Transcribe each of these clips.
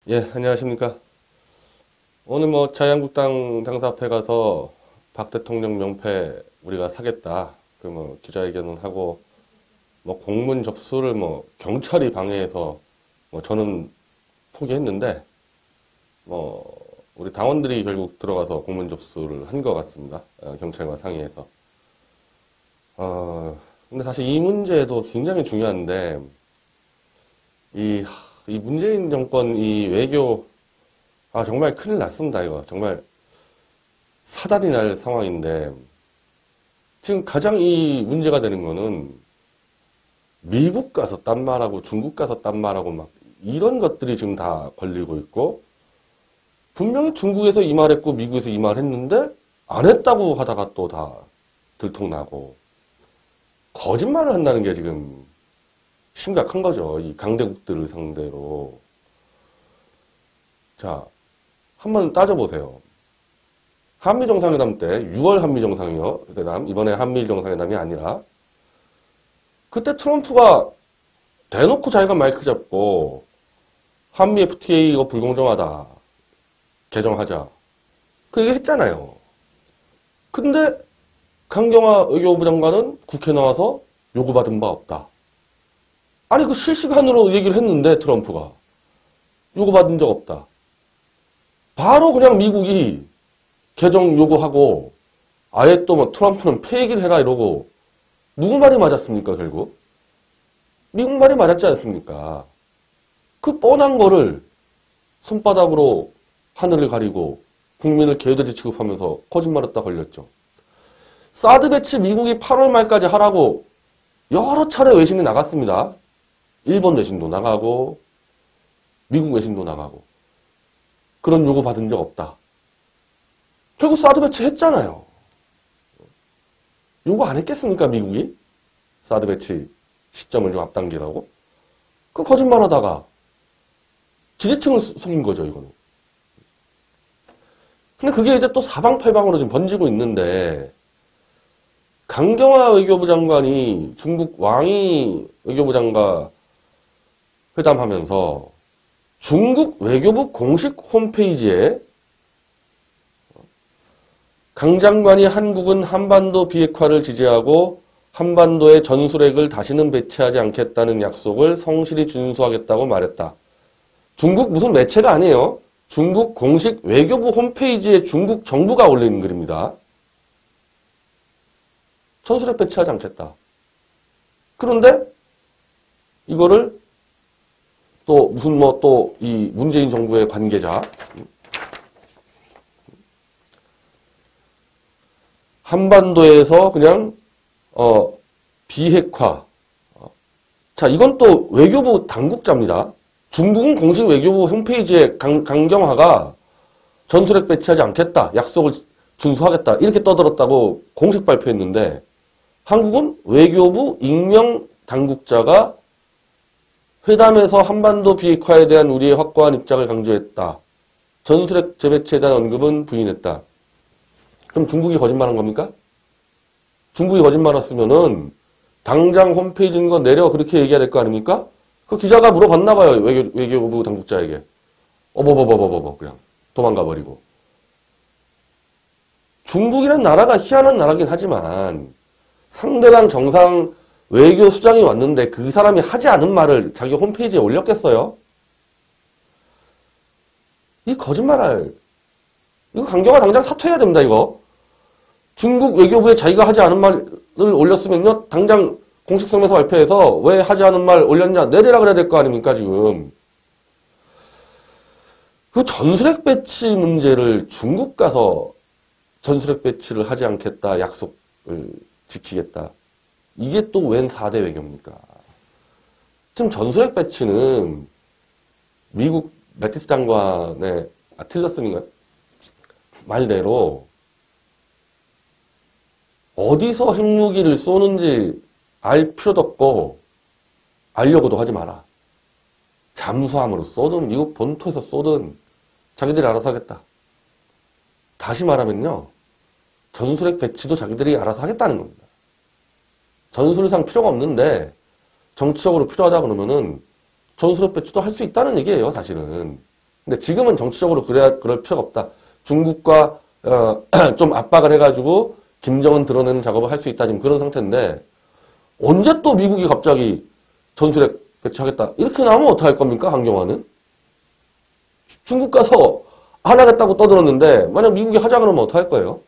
예, 안녕하십니까. 오늘 자유한국당 당사앞에 가서 박 대통령 명패 우리가 사겠다. 기자회견을 하고, 공문 접수를 경찰이 방해해서, 저는 포기했는데, 우리 당원들이 결국 들어가서 공문 접수를 한 것 같습니다. 경찰과 상의해서. 근데 사실 이 문제도 굉장히 중요한데, 이 문재인 정권 이 외교, 정말 큰일 났습니다, 이거. 정말 사달이 날 상황인데, 지금 가장 이 문제가 되는 거는 미국 가서 딴 말하고 중국 가서 딴 말하고 이런 것들이 지금 다 걸리고 있고, 분명히 중국에서 이 말했고 미국에서 이 말했는데 안 했다고 하다가 또 다 들통나고, 거짓말을 한다는 게 지금 심각한 거죠. 이 강대국들을 상대로. 자, 한번 따져보세요. 한미 정상회담 때 6월 한미 정상회담, 이번에 한미일 정상회담이 아니라 그때 트럼프가 대놓고 자기가 마이크 잡고 한미 FTA 이거 불공정하다. 개정하자. 그 얘기 했잖아요. 근데 강경화 외교부 장관은 국회 나와서 요구받은 바 없다. 아니 그 실시간으로 얘기를 했는데 트럼프가 요구받은 적 없다. 바로 그냥 미국이 개정 요구하고 아예 또 트럼프는 폐기를 해라 이러고 누구 말이 맞았습니까 결국? 미국 말이 맞았지 않습니까? 그 뻔한 거를 손바닥으로 하늘을 가리고 국민을 개돼지 취급하면서 거짓말했다 걸렸죠. 사드 배치 미국이 8월 말까지 하라고 여러 차례 외신이 나갔습니다. 일본 외신도 나가고 미국 외신도 나가고 그런 요구 받은 적 없다. 결국 사드 배치 했잖아요. 요구 안 했겠습니까 미국이? 사드 배치 시점을 좀 앞당기라고? 그 거짓말하다가 지지층을 속인 거죠 이거는. 근데 그게 이제 또 사방팔방으로 지금 번지고 있는데 강경화 외교부 장관이 중국 왕이 외교부 장관 회담하면서 중국 외교부 공식 홈페이지에 강 장관이 한국은 한반도 비핵화를 지지하고 한반도의 전술핵을 다시는 배치하지 않겠다는 약속을 성실히 준수하겠다고 말했다. 중국 무슨 매체가 아니에요. 중국 공식 외교부 홈페이지에 중국 정부가 올린 글입니다. 전술핵 배치하지 않겠다. 그런데 이거를 또 무슨 또 이 문재인 정부의 관계자 한반도에서 그냥 비핵화. 자 이건 또 외교부 당국자입니다. 중국은 공식 외교부 홈페이지에 강경화가 전술핵 배치하지 않겠다. 약속을 준수하겠다. 이렇게 떠들었다고 공식 발표했는데 한국은 외교부 익명 당국자가 회담에서 한반도 비핵화에 대한 우리의 확고한 입장을 강조했다. 전술핵 재배치에 대한 언급은 부인했다. 그럼 중국이 거짓말한 겁니까? 중국이 거짓말했으면은 당장 홈페이지 있는 거 내려 그렇게 얘기해야 될 거 아닙니까? 그 기자가 물어봤나 봐요. 외교부 당국자에게. 어버버버버버 그냥 도망가 버리고. 중국이란 나라가 희한한 나라긴 하지만 상대방 정상 외교 수장이 왔는데 그 사람이 하지 않은 말을 자기 홈페이지에 올렸겠어요? 이 거짓말할. 이거 강경화 당장 사퇴해야 됩니다, 이거. 중국 외교부에 자기가 하지 않은 말을 올렸으면요, 당장 공식 성명서 발표해서 왜 하지 않은 말 올렸냐, 내리라 그래야 될 거 아닙니까, 지금. 그 전술핵 배치 문제를 중국 가서 전술핵 배치를 하지 않겠다, 약속을 지키겠다. 이게 또 웬 4대 외교입니까? 지금 전술핵 배치는 미국 매티스 장관의 틸러슨인가요? 말대로 어디서 핵무기를 쏘는지 알 필요도 없고 알려고도 하지 마라. 잠수함으로 쏘든 미국 본토에서 쏘든 자기들이 알아서 하겠다. 다시 말하면요. 전술핵 배치도 자기들이 알아서 하겠다는 겁니다. 전술상 필요가 없는데 정치적으로 필요하다 그러면은 전술핵 배치도 할 수 있다는 얘기예요, 사실은. 근데 지금은 정치적으로 그럴 필요가 없다. 중국과 좀 압박을 해가지고 김정은 드러내는 작업을 할 수 있다. 지금 그런 상태인데 언제 또 미국이 갑자기 전술핵 배치하겠다. 이렇게 나오면 어떡할 겁니까? 강경화는. 중국 가서 안 하겠다고 떠들었는데 만약 미국이 하자 그러면 어떡할 거예요?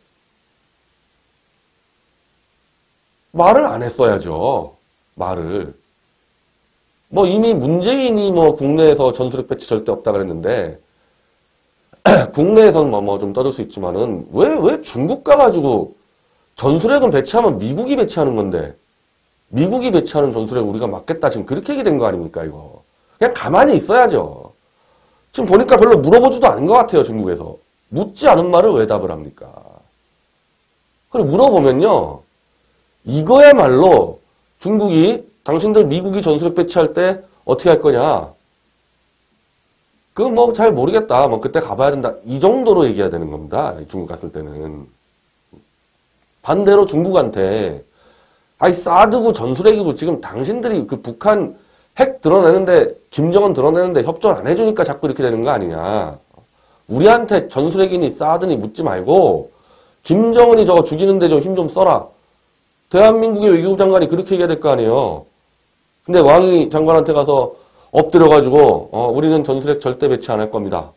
말을 안 했어야죠. 말을. 뭐 이미 문재인이 뭐 국내에서 전술핵 배치 절대 없다 그랬는데 국내에서는 뭐 좀 떠들 수 있지만은 왜 중국 가가지고 전술핵은 배치하면 미국이 배치하는 건데 미국이 배치하는 전술핵 우리가 막겠다 지금 그렇게 얘기된 거 아닙니까 이거. 그냥 가만히 있어야죠. 지금 보니까 별로 물어보지도 않은 것 같아요 중국에서. 묻지 않은 말을 왜 답을 합니까? 그리고 물어보면요. 이거야말로 중국이 당신들 미국이 전술핵 배치할 때 어떻게 할 거냐. 그건 뭐 잘 모르겠다. 뭐 그때 가봐야 된다. 이 정도로 얘기해야 되는 겁니다. 중국 갔을 때는. 반대로 중국한테 아이 사드고 전술핵이고 지금 당신들이 그 북한 핵 드러내는데 김정은 드러내는데 협조를 안 해주니까 자꾸 이렇게 되는 거 아니냐. 우리한테 전술핵이니 사드니 묻지 말고 김정은이 저거 죽이는데 좀 힘 좀 써라. 대한민국의 외교부 장관이 그렇게 얘기해야 될 거 아니에요. 근데 왕이 장관한테 가서 엎드려가지고 우리는 전술핵 절대 배치 안 할 겁니다.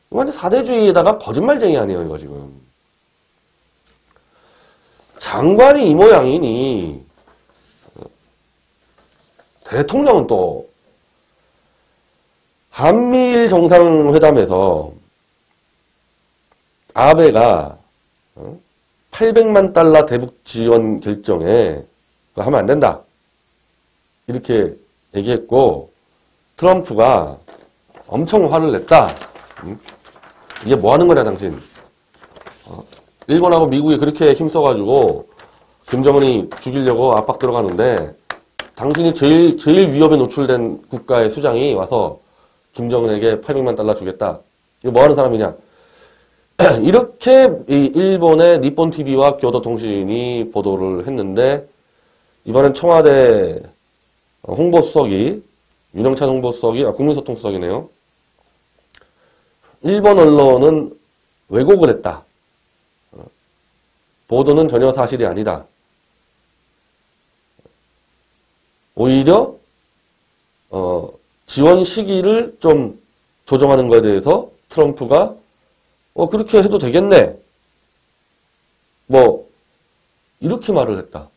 완전 사대주의에다가 거짓말쟁이 아니에요 이거 지금. 장관이 이 모양이니 대통령은 또 한미일 정상회담에서 아베가 800만 달러 대북 지원 결정에 하면 안 된다. 이렇게 얘기했고 트럼프가 엄청 화를 냈다. 이게 뭐 하는 거냐 당신. 일본하고 미국이 그렇게 힘써가지고 김정은이 죽이려고 압박 들어가는데 당신이 제일 위협에 노출된 국가의 수장이 와서 김정은에게 800만 달러 주겠다. 이거 뭐 하는 사람이냐. 이렇게 이 일본의 니폰TV와 교도통신이 보도를 했는데 이번엔 청와대 홍보수석이 윤영찬 홍보수석이 국민소통수석이네요. 일본 언론은 왜곡을 했다. 보도는 전혀 사실이 아니다. 오히려 지원 시기를 좀 조정하는 것에 대해서 트럼프가 그렇게 해도 되겠네. 뭐 이렇게 말을 했다.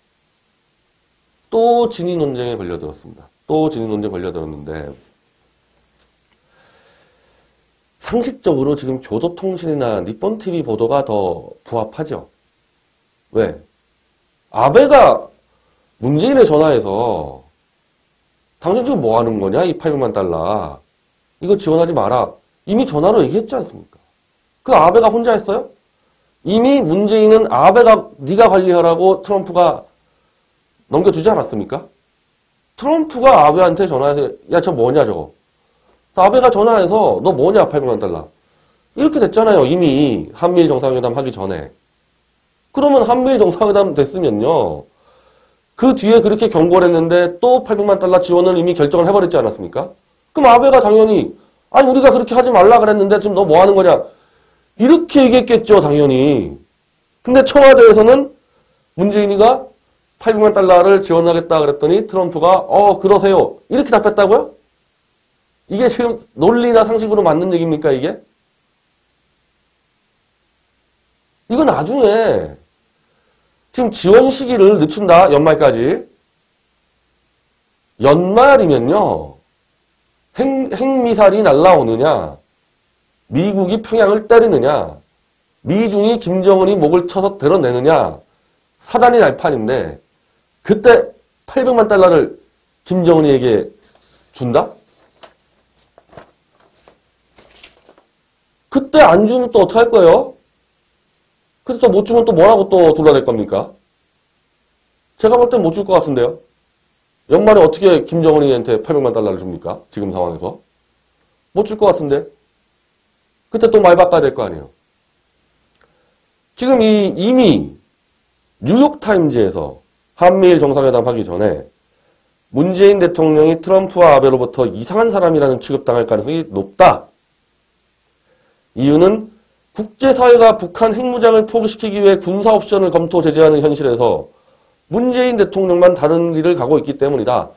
또 진위 논쟁에 걸려들었습니다. 또 진위 논쟁에 걸려들었는데 상식적으로 지금 교도통신이나 니폰TV 보도가 더 부합하죠. 왜? 아베가 문재인에 전화해서 당신 지금 뭐 하는 거냐? 이 800만 달러. 이거 지원하지 마라. 이미 전화로 얘기했지 않습니까? 그 아베가 혼자 했어요? 이미 문재인은 아베가 네가 관리하라고 트럼프가 넘겨주지 않았습니까? 트럼프가 아베한테 전화해서 야, 저 뭐냐 저거. 아베가 전화해서 너 뭐냐 800만 달러. 이렇게 됐잖아요. 이미 한미일 정상회담 하기 전에. 그러면 한미일 정상회담 됐으면요. 그 뒤에 그렇게 경고를 했는데 또 800만 달러 지원을 이미 결정을 해버렸지 않았습니까? 그럼 아베가 당연히 아니 우리가 그렇게 하지 말라 그랬는데 지금 너 뭐 하는 거냐. 이렇게 얘기했겠죠. 당연히. 근데 청와대에서는 문재인이가 800만 달러를 지원하겠다 그랬더니 트럼프가 그러세요. 이렇게 답했다고요? 이게 지금 논리나 상식으로 맞는 얘기입니까 이게? 이거 나중에 지금 지원 시기를 늦춘다. 연말까지. 연말이면요. 핵미사일이 날라오느냐. 미국이 평양을 때리느냐. 미중이 김정은이 목을 쳐서 드러내느냐. 사단이 날 판인데 그때 800만 달러를 김정은이에게 준다? 그때 안 주면 또 어떡할 거예요? 그때 또 못 주면 또 뭐라고 또 둘러댈 겁니까? 제가 볼 땐 못 줄 것 같은데요. 연말에 어떻게 김정은이한테 800만 달러를 줍니까? 지금 상황에서. 못 줄 것 같은데. 그때 또 말 바꿔야 될 거 아니에요. 지금 이미 뉴욕타임즈에서 한미일 정상회담 하기 전에 문재인 대통령이 트럼프와 아베로부터 이상한 사람이라는 취급당할 가능성이 높다. 이유는 국제사회가 북한 핵무장을 포기시키기 위해 군사 옵션을 검토 제재하는 현실에서 문재인 대통령만 다른 길을 가고 있기 때문이다.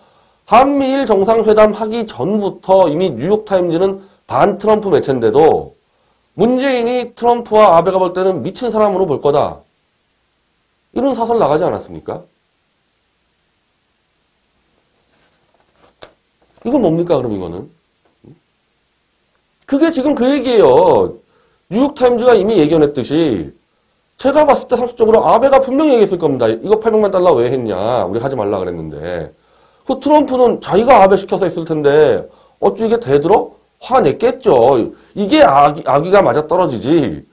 한미일 정상회담 하기 전부터 이미 뉴욕타임즈는 반 트럼프 매체인데도 문재인이 트럼프와 아베가 볼 때는 미친 사람으로 볼 거다. 이런 사설 나가지 않았습니까? 이건 뭡니까 그럼 이거는? 그게 지금 그 얘기예요. 뉴욕타임즈가 이미 예견했듯이 제가 봤을 때 상식적으로 아베가 분명히 얘기했을 겁니다. 이거 800만 달러 왜 했냐. 우리 하지 말라 그랬는데. 그 트럼프는 자기가 아베 시켜서 했을 텐데 어쭈 이게 대들어? 화냈겠죠. 이게 아기가 맞아떨어지지.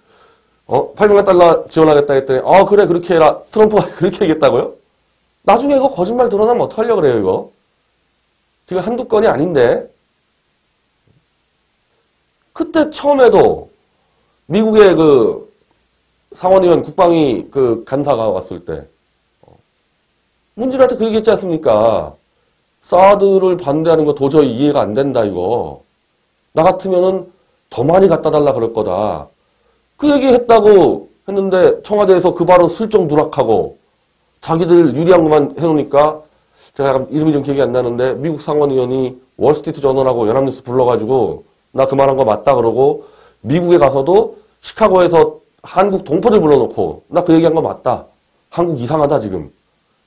800만 달러 지원하겠다 했더니 그래 그렇게 해라. 트럼프가 그렇게 얘기했다고요? 나중에 이거 거짓말 드러나면 어떡하려고 그래요 이거? 지금 한두 건이 아닌데. 그때 처음에도 미국의 그 상원의원 국방위 그 간사가 왔을 때 문진한테 그 얘기했지 않습니까? 사드를 반대하는 거 도저히 이해가 안 된다 이거. 나 같으면은 더 많이 갖다 달라 그럴 거다. 그 얘기 했다고 했는데 청와대에서 그 바로 슬쩍 누락하고 자기들 유리한 것만 해놓으니까 제가 약간 이름이 좀 기억이 안 나는데 미국 상원의원이 월스트리트 저널하고 연합뉴스 불러가지고 나 그 말한 거 맞다 그러고 미국에 가서도 시카고에서 한국 동포들 불러놓고 나 그 얘기한 거 맞다. 한국 이상하다 지금.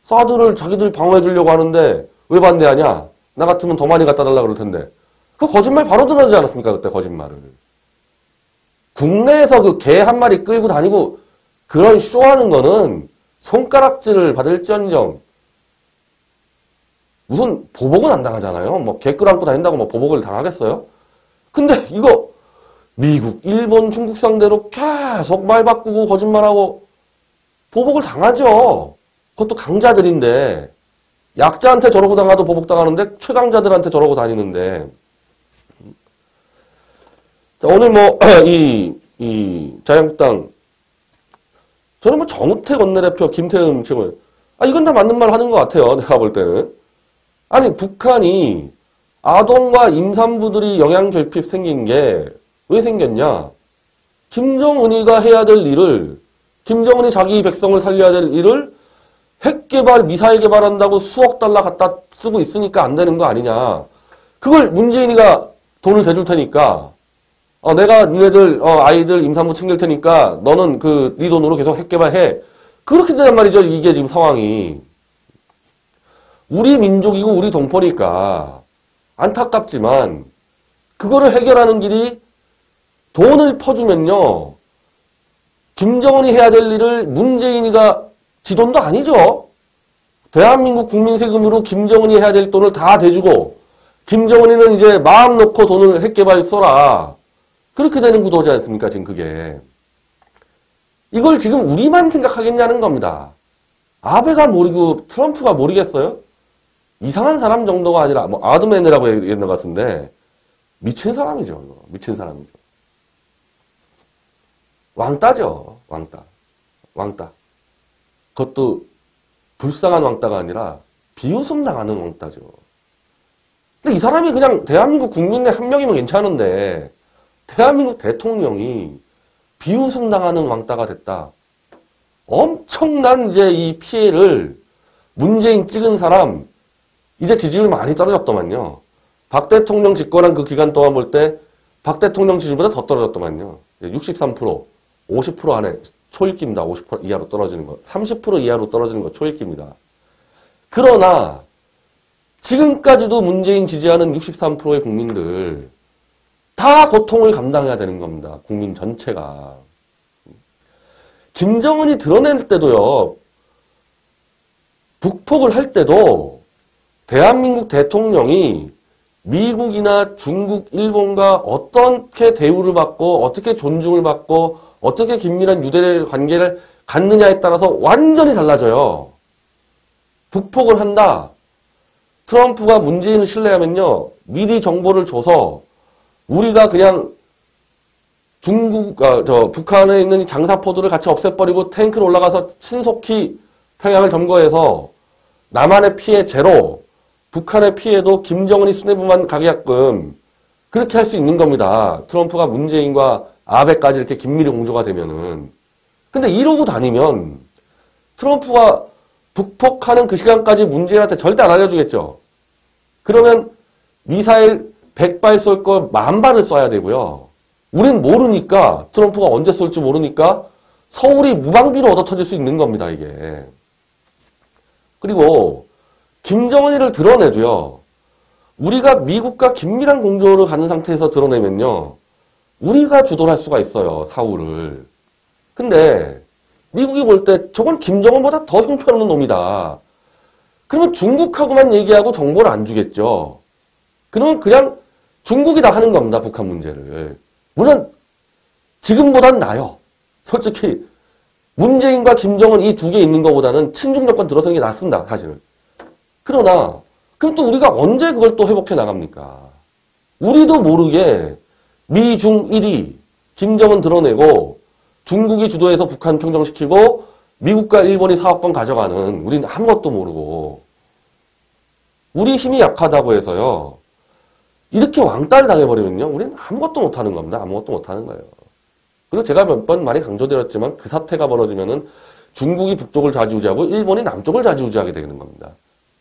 사드를 자기들 방어해 주려고 하는데 왜 반대하냐. 나 같으면 더 많이 갖다 달라 그럴 텐데. 그 거짓말 바로 드러나지 않았습니까 그때 거짓말을. 국내에서 그 개 한 마리 끌고 다니고 그런 쇼하는 거는 손가락질을 받을지언정 무슨 보복은 안 당하잖아요. 뭐 개 끌어안고 다닌다고 뭐 보복을 당하겠어요? 근데 이거 미국, 일본, 중국 상대로 계속 말 바꾸고 거짓말하고 보복을 당하죠. 그것도 강자들인데 약자한테 저러고 당하도 보복당하는데 최강자들한테 저러고 다니는데 자, 오늘 뭐 이 자유한국당 저는 뭐 정우택 원내대표, 김태흠 측은 이건 다 맞는 말 하는 것 같아요. 내가 볼 때는. 아니 북한이 아동과 임산부들이 영양결핍 생긴 게 왜 생겼냐? 김정은이가 해야 될 일을 김정은이 자기 백성을 살려야 될 일을 핵개발, 미사일 개발한다고 수억 달러 갖다 쓰고 있으니까 안 되는 거 아니냐. 그걸 문재인이가 돈을 대줄 테니까 내가 니네들 아이들 임산부 챙길 테니까 너는 네 돈으로 계속 핵개발해. 그렇게 된단 말이죠. 이게 지금 상황이. 우리 민족이고 우리 동포니까 안타깝지만 그거를 해결하는 길이 돈을 퍼주면요. 김정은이 해야 될 일을 문재인이가 지 돈도 아니죠. 대한민국 국민 세금으로 김정은이 해야 될 돈을 다 대주고 김정은이는 이제 마음 놓고 돈을 핵개발 써라. 그렇게 되는 구도지 않습니까? 지금 그게. 이걸 지금 우리만 생각하겠냐는 겁니다. 아베가 모르고 트럼프가 모르겠어요? 이상한 사람 정도가 아니라 뭐 아드맨이라고 얘기했는 것 같은데 미친 사람이죠. 이거. 미친 사람이죠. 왕따죠. 왕따. 그것도 불쌍한 왕따가 아니라 비웃음 당하는 왕따죠. 근데 이 사람이 그냥 대한민국 국민의 한 명이면 괜찮은데 대한민국 대통령이 비웃음 당하는 왕따가 됐다. 엄청난 이제 이 피해를 문재인 찍은 사람 이제 지지율 많이 떨어졌더만요. 박 대통령 집권한 그 기간 동안 볼 때 박 대통령 지지율보다 더 떨어졌더만요. 63%, 50% 안에 초읽기입니다. 50% 이하로 떨어지는 거. 30% 이하로 떨어지는 거 초읽기입니다. 그러나 지금까지도 문재인 지지하는 63%의 국민들 다 고통을 감당해야 되는 겁니다. 국민 전체가. 김정은이 드러낼 때도요. 북폭을 할 때도 대한민국 대통령이 미국이나 중국, 일본과 어떻게 대우를 받고 어떻게 존중을 받고 어떻게 긴밀한 유대 관계를 갖느냐에 따라서 완전히 달라져요. 북폭을 한다. 트럼프가 문재인을 신뢰하면요. 미리 정보를 줘서 우리가 그냥 북한에 있는 장사포들을 같이 없애버리고 탱크로 올라가서 신속히 평양을 점거해서 남한의 피해 제로, 북한의 피해도 김정은이 수뇌부만 가게끔 그렇게 할 수 있는 겁니다. 트럼프가 문재인과 아베까지 이렇게 긴밀히 공조가 되면은. 근데 이러고 다니면 트럼프가 북폭하는 그 시간까지 문재인한테 절대 안 알려주겠죠. 그러면 미사일 100발 쏠 걸 10,000발을 쏴야 되고요. 우린 모르니까, 트럼프가 언제 쏠지 모르니까 서울이 무방비로 얻어 터질 수 있는 겁니다, 이게. 그리고 김정은이를 드러내도요. 우리가 미국과 긴밀한 공조를 가는 상태에서 드러내면요. 우리가 주도를 할 수가 있어요, 사후를. 근데 미국이 볼 때 저건 김정은보다 더 형편없는 놈이다. 그러면 중국하고만 얘기하고 정보를 안 주겠죠. 그러면 그냥 중국이 다 하는 겁니다, 북한 문제를. 물론 지금보단 나아요. 솔직히 문재인과 김정은 이 두 개 있는 것보다는 친중 정권 들어서는 게 낫습니다, 사실은. 그러나 그럼 또 우리가 언제 그걸 또 회복해 나갑니까? 우리도 모르게 미중 1위 김정은 드러내고 중국이 주도해서 북한 평정시키고 미국과 일본이 사업권 가져가는 우리는 아무것도 모르고 우리 힘이 약하다고 해서요. 이렇게 왕따를 당해버리면요. 우리는 아무것도 못하는 겁니다. 아무것도 못하는 거예요. 그리고 제가 몇 번 많이 강조드렸지만 그 사태가 벌어지면은 중국이 북쪽을 좌지우지하고 일본이 남쪽을 좌지우지하게 되는 겁니다.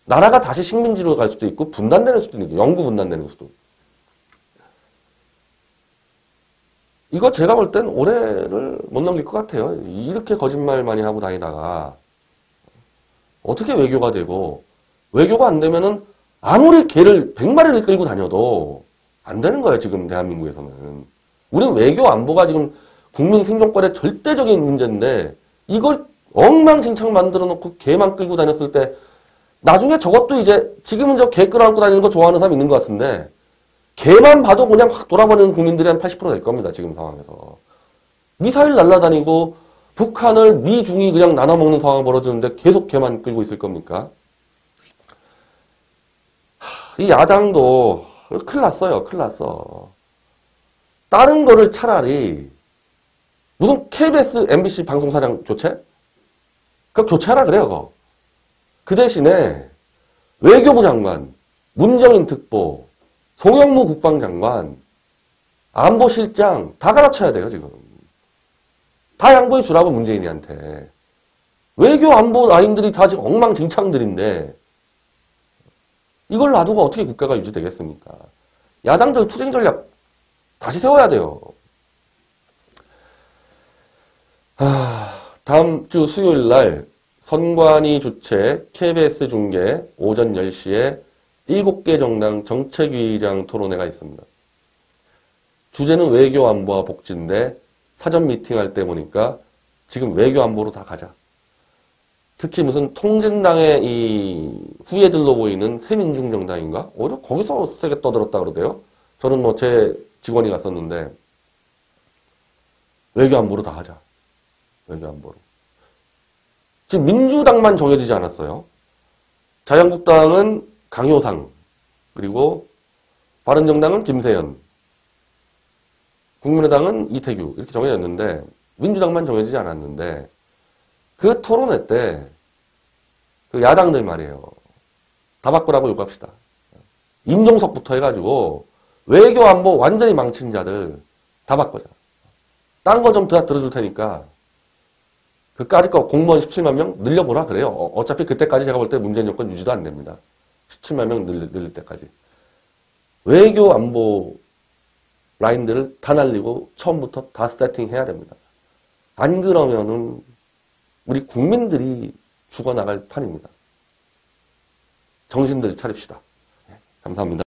나라가 다시 식민지로 갈 수도 있고 분단되는 수도 있고 영구 분단되는 수도. 이거 제가 볼 땐 올해를 못 넘길 것 같아요. 이렇게 거짓말 많이 하고 다니다가 어떻게 외교가 되고 외교가 안 되면은 아무리 개를 100마리를 끌고 다녀도 안 되는 거예요. 지금 대한민국에서는. 우리는 외교 안보가 지금 국민 생존권의 절대적인 문제인데 이걸 엉망진창 만들어 놓고 개만 끌고 다녔을 때 나중에 저것도 이제 지금은 저 개 끌어안고 다니는 거 좋아하는 사람 있는 것 같은데 개만 봐도 그냥 확 돌아버리는 국민들이 한 80% 될 겁니다. 지금 상황에서. 미사일 날아다니고 북한을 미중이 그냥 나눠먹는 상황이 벌어지는데 계속 개만 끌고 있을 겁니까? 이 야당도 큰일 났어요. 큰일 났어. 다른 거를 차라리 무슨 KBS, MBC 방송사장 교체? 그거 교체하라 그래요. 그거. 그 대신에 외교부 장관, 문정인 특보, 송영무 국방장관, 안보실장 다 갈아쳐야 돼요. 지금. 다 양보해 주라고 문재인이한테. 외교 안보 라인들이 다 지금 엉망진창들인데 이걸 놔두고 어떻게 국가가 유지되겠습니까? 야당들 투쟁 전략 다시 세워야 돼요. 다음 주 수요일 날 선관위 주최 KBS 중계 오전 10시에 7개 정당 정책위의장 토론회가 있습니다. 주제는 외교안보와 복지인데 사전 미팅할 때 보니까 지금 외교안보로 다 가자. 특히 무슨 통진당의 이 후예들로 보이는 새민중정당인가? 오히려 거기서 세게 떠들었다 그러대요. 저는 뭐 제 직원이 갔었는데 외교안보로 다 하자. 외교안보로. 지금 민주당만 정해지지 않았어요. 자유한국당은 강효상, 그리고 바른정당은 김세연, 국민의당은 이태규 이렇게 정해졌는데 민주당만 정해지지 않았는데 그 토론회 때 그 야당들 말이에요. 다 바꾸라고 요구합시다. 임종석부터 해가지고 외교안보 완전히 망친 자들 다 바꾸자. 딴 거 좀 다 들어줄 테니까 그까짓 거 공무원 17만 명 늘려보라 그래요. 어차피 그때까지 제가 볼 때 문재인 정권 유지도 안 됩니다. 17만 명 늘릴 때까지. 외교 안보 라인들을 다 날리고 처음부터 다 세팅해야 됩니다. 안 그러면은 우리 국민들이 죽어나갈 판입니다. 정신들 차립시다. 감사합니다.